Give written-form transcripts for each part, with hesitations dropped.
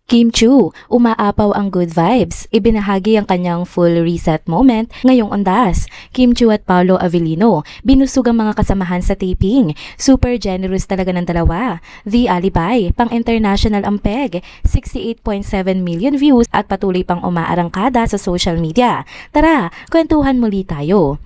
Kim Chiu, umaapaw ang good vibes. Ibinahagi ang kanyang full reset moment ngayong ondas. Kim Chiu at Paolo Avellino, binusog ang mga kasamahan sa taping. Super generous talaga ng dalawa. The Alibay, pang-international ang peg, 68.7 million views at patuloy pang umaarangkada sa social media. Tara, kwentuhan muli tayo.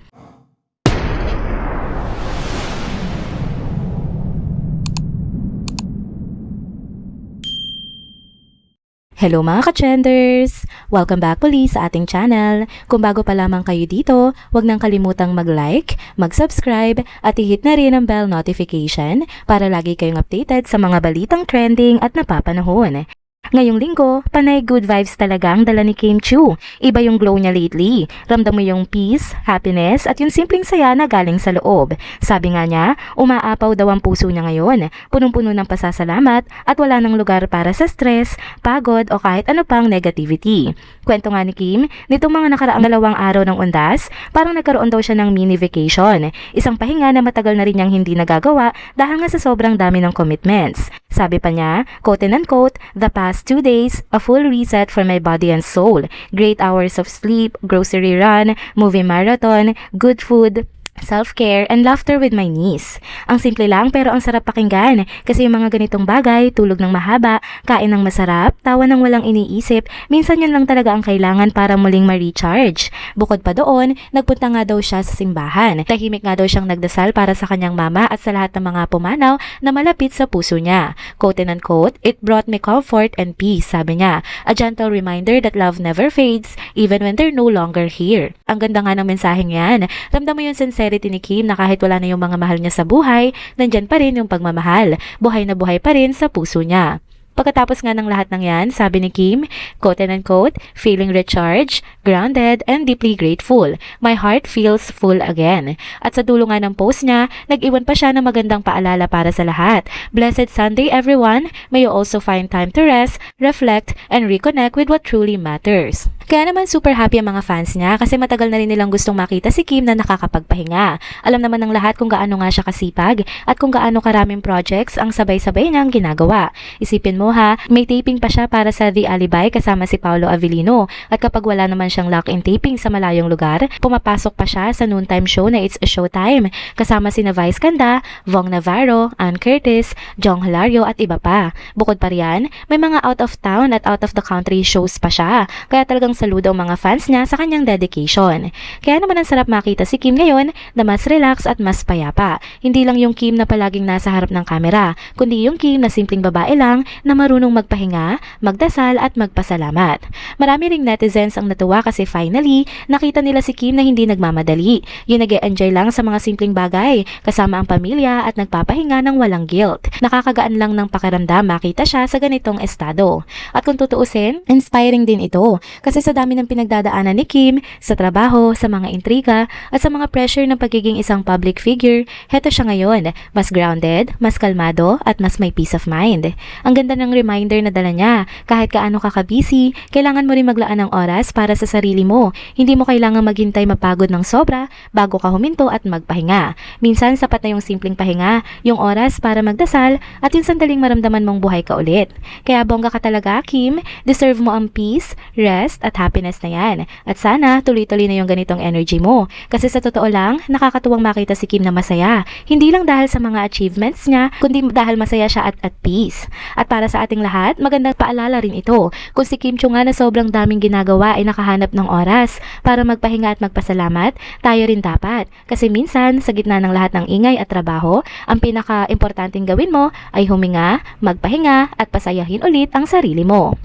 Hello mga ka-trenders! Welcome back muli sa ating channel. Kung bago pa lamang kayo dito, huwag nang kalimutang mag-like, mag-subscribe at i-hit na rin ang bell notification para lagi kayong updated sa mga balitang trending at napapanahon. Ngayong linggo, panay good vibes talaga ang dala ni Kim Chiu. Iba yung glow niya lately. Ramdam mo yung peace, happiness at yung simpleng saya na galing sa loob. Sabi nga niya, umaapaw daw ang puso niya ngayon. Punong-puno ng pasasalamat at wala nang lugar para sa stress, pagod o kahit ano pang negativity. Kwento nga ni Kim, nitong mga nakaraang 2 araw ng undas, parang nagkaroon daw siya ng mini vacation. Isang pahinga na matagal na rin niyang hindi nagagawa dahil nga sa sobrang dami ng commitments. Sabi pa niya, quote and unquote, the past 2 days, a full reset for my body and soul. Great hours of sleep, grocery run, movie marathon, good food, self-care, and laughter with my niece. Ang simple lang pero ang sarap pakinggan kasi yung mga ganitong bagay, tulog ng mahaba, kain ng masarap, tawa ng walang iniisip, minsan yun lang talaga ang kailangan para muling ma-recharge. Bukod pa doon, nagpunta nga daw siya sa simbahan. Tahimik nga daw siyang nagdasal para sa kanyang mama at sa lahat ng mga pumanaw na malapit sa puso niya. Quote and unquote, it brought me comfort and peace, sabi niya. A gentle reminder that love never fades even when they're no longer here. Ang ganda nga ng mensaheng yan. Ramdam mo yung sincerity ni Kim na kahit wala na yung mga mahal niya sa buhay, nandyan pa rin yung pagmamahal. Buhay na buhay pa rin sa puso niya. Pagkatapos nga ng lahat ng yan, sabi ni Kim, quote and unquote, feeling recharged, grounded, and deeply grateful. My heart feels full again. At sa dulo nga ng post niya, nag-iwan pa siya ng magandang paalala para sa lahat. Blessed Sunday everyone, may you also find time to rest, reflect, and reconnect with what truly matters. Kaya naman super happy ang mga fans niya kasi matagal na rin nilang gustong makita si Kim na nakakapagpahinga. Alam naman ng lahat kung gaano nga siya kasipag at kung gaano karaming projects ang sabay-sabay niyang ginagawa. Isipin mo ha, may taping pa siya para sa The Alibay kasama si Paolo Avellino at kapag wala naman siyang lock-in taping sa malayong lugar, pumapasok pa siya sa noontime show na It's a Showtime kasama sina Vice Ganda, Vong Navarro, Ann Curtis, Jong Hilario at iba pa. Bukod pa riyan, may mga out of town at out of the country shows pa siya. Kaya talagang saludo ang mga fans niya sa kanyang dedication. Kaya naman ang sarap makita si Kim ngayon na mas relax at mas payapa. Hindi lang yung Kim na palaging nasa harap ng kamera, kundi yung Kim na simpleng babae lang na marunong magpahinga, magdasal at magpasalamat. Marami ring netizens ang natuwa kasi finally, nakita nila si Kim na hindi nagmamadali. Yung nag-e-enjoy lang sa mga simpleng bagay, kasama ang pamilya at nagpapahinga ng walang guilt. Nakakagaan lang ng pakiramdam makita siya sa ganitong estado. At kung tutuusin, inspiring din ito kasi sa dami ng pinagdadaanan ni Kim, sa trabaho, sa mga intriga, at sa mga pressure ng pagiging isang public figure, heto siya ngayon, mas grounded, mas kalmado, at mas may peace of mind. Ang ganda ng reminder na dala niya, kahit kaano ka ka-busy, kailangan mo rin maglaan ng oras para sa sarili mo. Hindi mo kailangan maghintay mapagod ng sobra bago ka huminto at magpahinga. Minsan sapat na yung simpleng pahinga, yung oras para magdasal, at yung sandaling maramdaman mong buhay ka ulit. Kaya bongga ka talaga, Kim, deserve mo ang peace, rest, at happiness na yan. At sana tuloy-tuloy na yung ganitong energy mo. Kasi sa totoo lang, nakakatuwang makita si Kim na masaya. Hindi lang dahil sa mga achievements niya, kundi dahil masaya siya at peace. At para sa ating lahat, magandang paalala rin ito. Kung si Kim Chiu nga na sobrang daming ginagawa ay nakahanap ng oras para magpahinga at magpasalamat, tayo rin dapat. Kasi minsan, sa gitna ng lahat ng ingay at trabaho, ang pinaka-importanting gawin mo ay huminga, magpahinga at pasayahin ulit ang sarili mo.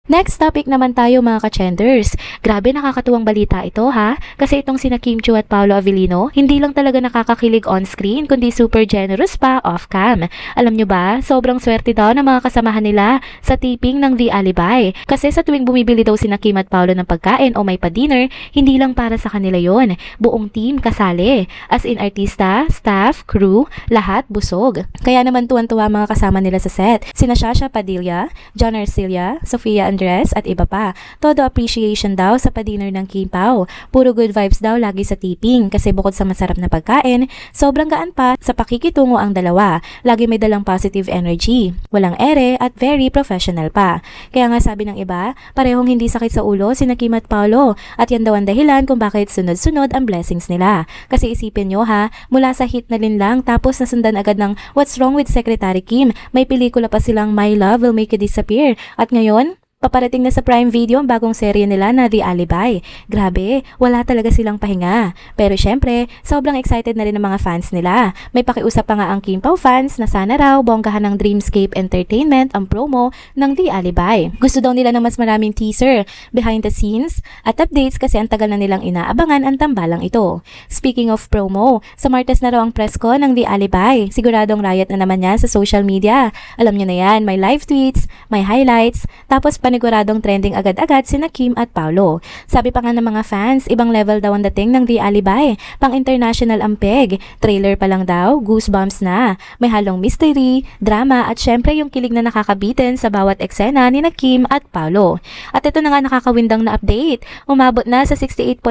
Next topic naman tayo mga ka-trenders. Grabe nakakatuwang balita ito ha, kasi itong sina Kim Chiu at Paolo Avellino, hindi lang talaga nakakakilig on screen, kundi super generous pa off-cam. Alam nyo ba, sobrang swerte daw ng mga kasamahan nila sa taping ng The Alibay. Kasi sa tuwing bumibili daw sina Kim at Paolo ng pagkain o may pa-dinner, hindi lang para sa kanila yon. Buong team kasali. As in artista, staff, crew, lahat busog. Kaya naman tuwan-tuwa mga kasama nila sa set. Sina Shasha Padilla, John Arcilla, Sofia Andres at iba pa. Todo appreciation daw sa pa-dinner ng Kim Pao. Puro good vibes daw lagi sa tipping kasi bukod sa masarap na pagkain, sobrang gaan pa sa pakikitungo ang dalawa. Lagi may dalang positive energy, walang ere at very professional pa. Kaya nga sabi ng iba, parehong hindi sakit sa ulo sina Kim at Paolo at yan daw ang dahilan kung bakit sunod-sunod ang blessings nila. Kasi isipin nyo ha, mula sa hit na Lin Lang tapos nasundan agad ng What's Wrong with Secretary Kim, may pelikula pa silang My Love Will Make You Disappear at ngayon, paparating na sa Prime Video ang bagong serye nila na The Alibi. Grabe, wala talaga silang pahinga. Pero syempre, sobrang excited na rin ang mga fans nila. May pakiusap pa nga ang Kim Pao fans na sana raw bonggahan ng Dreamscape Entertainment ang promo ng The Alibi. Gusto daw nila ng mas maraming teaser, behind the scenes, at updates kasi ang tagal na nilang inaabangan ang tambalang ito. Speaking of promo, sa Martes na raw ang press ko ng The Alibi. Siguradong riot na naman yan sa social media. Alam nyo na yan, may live tweets, may highlights, tapos paniguradong trending agad-agad sina Kim at Paolo. Sabi pa nga ng mga fans, ibang level daw ang dating ng The Alibi. Pang-international ang peg. Trailer pa lang daw, goosebumps na. May halong mystery, drama at syempre yung kilig na nakakabitin sa bawat eksena ni na Kim at Paolo. At ito na nga nakakawindang na update. Umabot na sa 68.7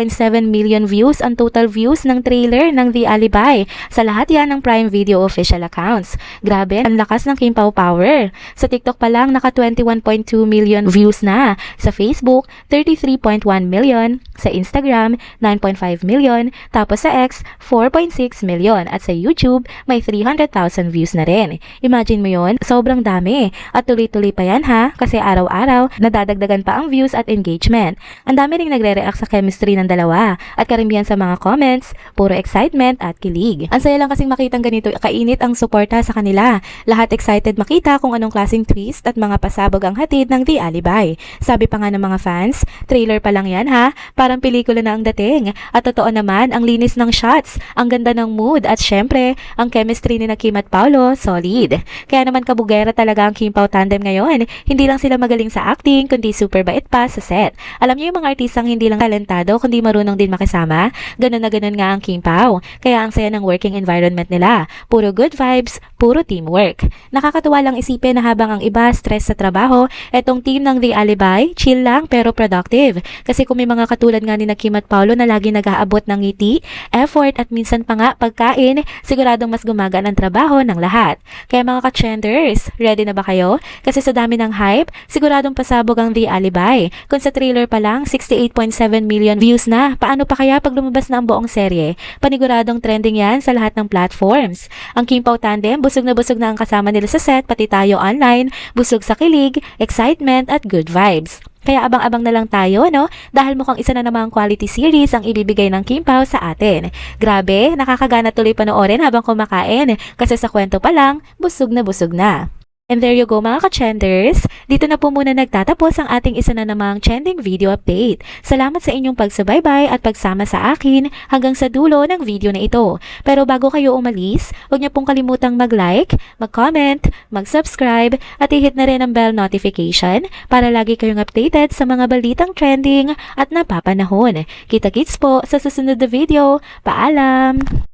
million views ang total views ng trailer ng The Alibi. Sa lahat yan ng Prime Video official accounts. Grabe, ang lakas ng Kim Pao power. Sa TikTok pa lang, naka 21.2 million views na. Sa Facebook, 33.1 million. Sa Instagram, 9.5 million. Tapos sa X, 4.6 million. At sa YouTube, may 300,000 views na rin. Imagine mo yon, sobrang dami. At tuloy-tuloy pa yan ha, kasi araw-araw, nadadagdagan pa ang views at engagement. Ang dami ring nagre-react sa chemistry ng dalawa. At karamihan sa mga comments, puro excitement at kilig. Ang saya lang kasing makitang ganito, kainit ang suporta sa kanila. Lahat excited makita kung anong klaseng twist at mga pasabog ang hatid ng The Alibi. Sabi pa nga ng mga fans, trailer pa lang yan ha, parang pelikula na ang dating. At totoo naman, ang linis ng shots, ang ganda ng mood, at syempre, ang chemistry ni na Kim at Paolo, solid. Kaya naman kabugera talaga ang Kim Pao tandem ngayon. Hindi lang sila magaling sa acting, kundi super bait pa sa set. Alam niyo yung mga artistang hindi lang talentado, kundi marunong din makisama? Ganun na ganun nga ang Kim Pao. Kaya ang saya ng working environment nila. Puro good vibes, puro teamwork. Nakakatuwa lang isipin na habang ang iba stress sa trabaho, etong team ng The Alibi, chill lang pero productive. Kasi kung may mga katulad nga ni na Kim at Paolo na lagi nag-aabot ng ngiti, effort at minsan pa nga pagkain, siguradong mas gumagaan ang trabaho ng lahat. Kaya mga ka-trenders, ready na ba kayo? Kasi sa dami ng hype, siguradong pasabog ang The Alibi. Kung sa trailer pa lang, 68.7 million views na. Paano pa kaya pag lumabas na ang buong serye? Paniguradong trending yan sa lahat ng platforms. Ang Kim Pao tandem, busog na ang kasama nila sa set, pati tayo online, busog sa kilig, excitement at good vibes. Kaya abang-abang na lang tayo, no? Dahil mukhang isa na namang quality series ang ibibigay ng Kim Pao sa atin. Grabe, nakakagana tuloy panoorin habang kumakain kasi sa kwento pa lang, busog na. And there you go mga ka-trenders. Dito na po muna nagtatapos ang ating isa na namang trending video update. Salamat sa inyong pagsubaybay at pagsama sa akin hanggang sa dulo ng video na ito. Pero bago kayo umalis, huwag niyo pong kalimutang mag-like, mag-comment, mag-subscribe at i-hit na rin ang bell notification para lagi kayong updated sa mga balitang trending at napapanahon. Kita-kits po sa susunod na video. Paalam!